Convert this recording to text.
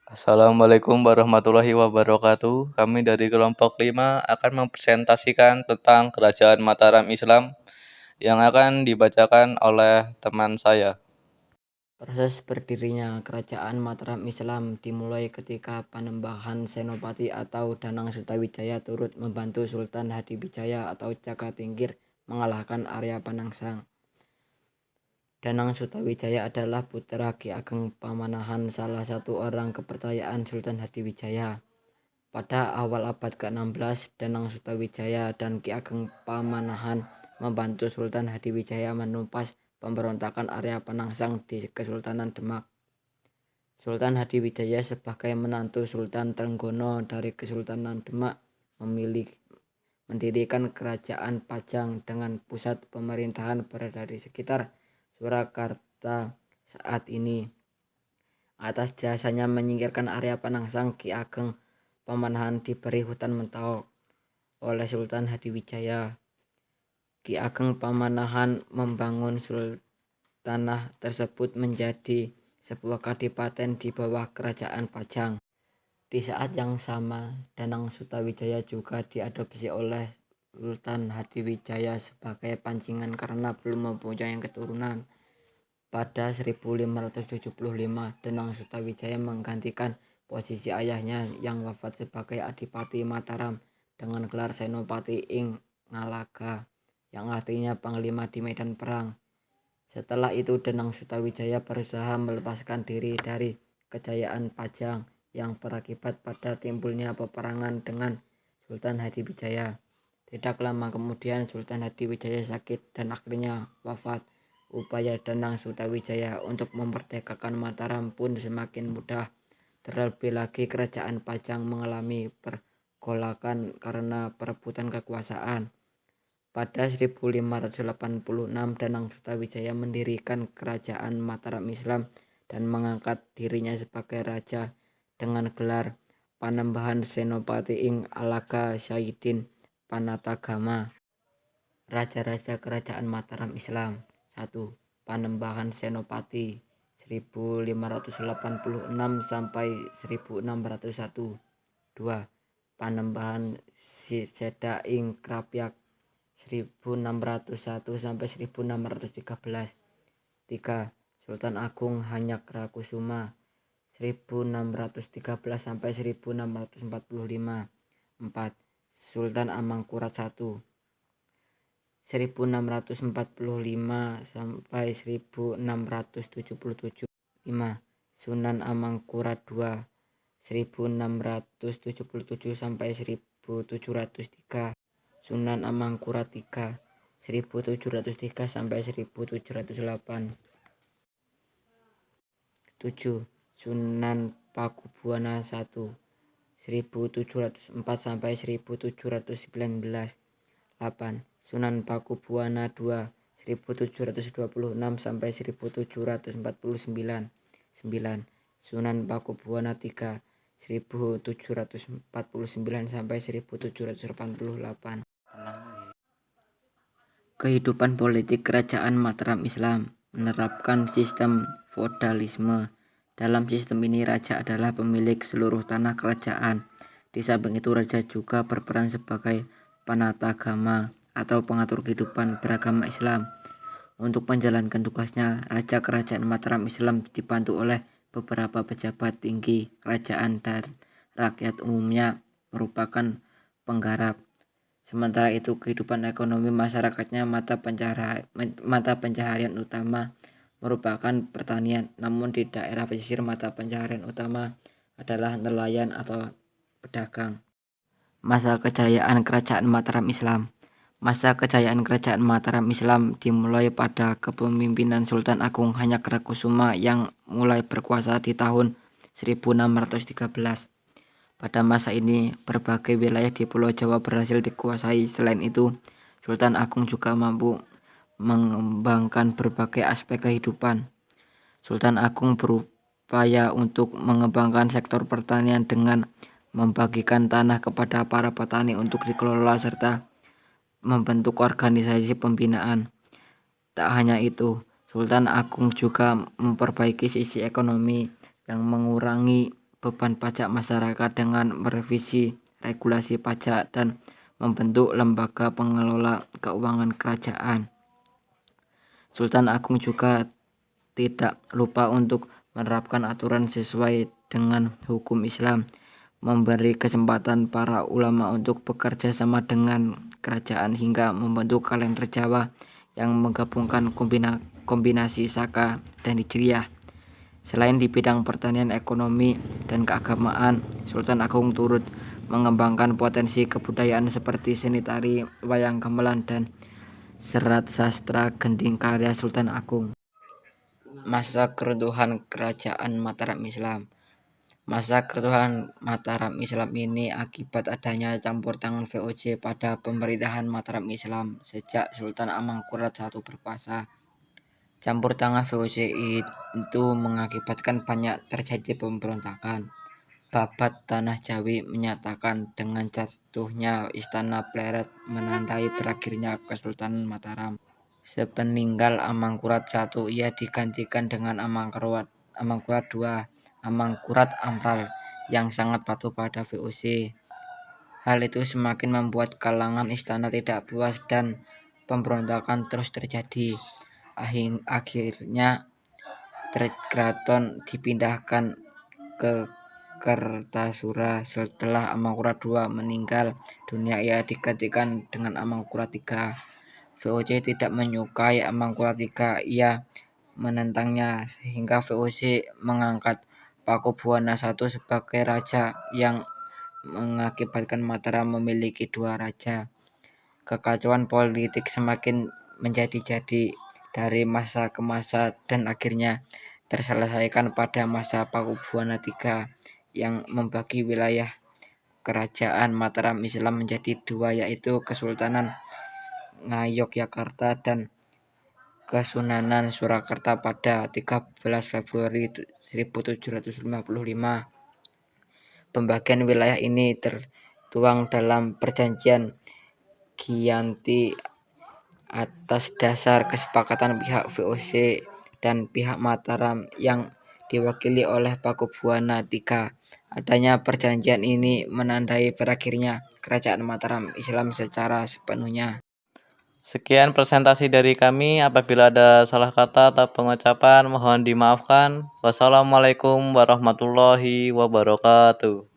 Assalamualaikum warahmatullahi wabarakatuh. Kami dari kelompok 5 akan mempresentasikan tentang Kerajaan Mataram Islam yang akan dibacakan oleh teman saya. Proses berdirinya Kerajaan Mataram Islam dimulai ketika Panembahan Senopati atau Danang Sutawijaya turut membantu Sultan Hadiwijaya atau Caka Tingkir mengalahkan Arya Panangsang. Danang Sutawijaya adalah putra Ki Ageng Pamanahan, salah satu orang kepercayaan Sultan Hadiwijaya. Pada awal abad ke-16, Danang Sutawijaya dan Ki Ageng Pamanahan membantu Sultan Hadiwijaya menumpas pemberontakan Arya Panangsang di Kesultanan Demak. Sultan Hadiwijaya sebagai menantu Sultan Trenggono dari Kesultanan Demak mendirikan kerajaan Pajang dengan pusat pemerintahan berada di sekitar Surakarta saat ini. Atas jasanya menyingkirkan Arya Panangsang, Ki Ageng Pamanahan diberi hutan Mentawai oleh Sultan Hadiwijaya. Ki Ageng Pamanahan membangun sultanah tersebut menjadi sebuah kadipaten di bawah kerajaan Pajang. Di saat yang sama, Danang Sutawijaya juga diadopsi oleh Sultan Hadiwijaya sebagai pancingan karena belum mempunyai keturunan. Pada 1575, Danang Sutawijaya menggantikan posisi ayahnya yang wafat sebagai Adipati Mataram dengan gelar Senopati ing Ngalaga, yang artinya panglima di medan perang. Setelah itu Danang Sutawijaya berusaha melepaskan diri dari kejayaan Pajang yang berakibat pada timbulnya peperangan dengan Sultan Hadiwijaya. Tidak lama kemudian Sultan Hadiwijaya sakit dan akhirnya wafat. Upaya Danang Sutawijaya untuk memerdekakan Mataram pun semakin mudah. Terlebih lagi kerajaan Pajang mengalami pergolakan karena perebutan kekuasaan. Pada 1586, Danang Sutawijaya mendirikan Kerajaan Mataram Islam dan mengangkat dirinya sebagai raja dengan gelar Panembahan Senopati ing Alaga Sayyidin Panatagama. Raja-raja Kerajaan Mataram Islam. 1. Panembahan Senopati 1586 sampai 1601. 2. Panembahan Seda ing Krapyak 1601 sampai 1613. 3. Sultan Agung Hanyakrokusumo 1613 sampai 1645. 4. Sultan Amangkurat I 1645 sampai 1677. 5. Sunan Amangkurat II 1677 sampai 1703. Sunan Amangkurat III 1703 sampai 1708. 7. Sunan Pakubuwana I 1704 sampai 1719. 8. Sunan Pakubuwana II 1726 sampai 1749. 9. Sunan Pakubuwana III 1749 sampai 1788. Kehidupan politik Kerajaan Mataram Islam menerapkan sistem feodalisme. Dalam sistem ini raja adalah pemilik seluruh tanah kerajaan. Di samping itu raja juga berperan sebagai panatagama atau pengatur kehidupan beragama Islam. Untuk menjalankan tugasnya, Raja Kerajaan Mataram Islam dibantu oleh beberapa pejabat tinggi kerajaan dan rakyat umumnya merupakan penggarap. Sementara itu kehidupan ekonomi masyarakatnya mata pencaharian utama merupakan pertanian, namun di daerah pesisir mata pencaharian utama adalah nelayan atau pedagang. Masa kejayaan Kerajaan Mataram Islam. Masa kejayaan Kerajaan Mataram Islam dimulai pada kepemimpinan Sultan Agung Hanyakrokusumo yang mulai berkuasa di tahun 1613. Pada masa ini, berbagai wilayah di Pulau Jawa berhasil dikuasai. Selain itu, Sultan Agung juga mampu mengembangkan berbagai aspek kehidupan. Sultan Agung berupaya untuk mengembangkan sektor pertanian dengan membagikan tanah kepada para petani untuk dikelola serta membentuk organisasi pembinaan. Tak hanya itu, Sultan Agung juga memperbaiki sisi ekonomi yang mengurangi beban pajak masyarakat dengan merevisi regulasi pajak dan membentuk lembaga pengelola keuangan kerajaan. Sultan Agung juga tidak lupa untuk menerapkan aturan sesuai dengan hukum Islam, memberi kesempatan para ulama untuk bekerja sama dengan kerajaan hingga membentuk kalender Jawa yang menggabungkan kombinasi Saka dan Hijriah. Selain di bidang pertanian, ekonomi, dan keagamaan, Sultan Agung turut mengembangkan potensi kebudayaan seperti seni tari, wayang gamelan, dan serat sastra gending karya Sultan Agung. Masa keruntuhan Kerajaan Mataram Islam. Masa keruntuhan Mataram Islam ini akibat adanya campur tangan VOC pada pemerintahan Mataram Islam sejak Sultan Amangkurat I berkuasa. Campur tangan VOC itu mengakibatkan banyak terjadi pemberontakan. Babat Tanah Jawi menyatakan dengan jatuhnya Istana Pleret menandai berakhirnya Kesultanan Mataram. Sepeninggal Amangkurat I, ia digantikan dengan Amangkurat II, Amangkurat Ampral, yang sangat patuh pada VOC. Hal itu semakin membuat kalangan istana tidak puas dan pemberontakan terus terjadi. Akhirnya keraton dipindahkan ke Kertasura. Setelah Amangkurat II meninggal dunia, ia digantikan dengan Amangkurat III. VOC tidak menyukai Amangkurat III, ia menentangnya sehingga VOC mengangkat Pakubuwana I sebagai raja yang mengakibatkan Mataram memiliki dua raja. Kekacauan politik semakin menjadi-jadi dari masa ke masa dan akhirnya terselesaikan pada masa Pakubuwana III yang membagi wilayah kerajaan Mataram Islam menjadi dua, yaitu Kesultanan Ngayogyakarta dan Kesunanan Surakarta pada 13 Februari 1755. Pembagian wilayah ini tertuang dalam perjanjian Giyanti atas dasar kesepakatan pihak VOC dan pihak Mataram yang diwakili oleh Pakubuwana III. Adanya perjanjian ini menandai berakhirnya Kerajaan Mataram Islam secara sepenuhnya. Sekian presentasi dari kami. Apabila ada salah kata atau pengucapan, mohon dimaafkan. Wassalamualaikum warahmatullahi wabarakatuh.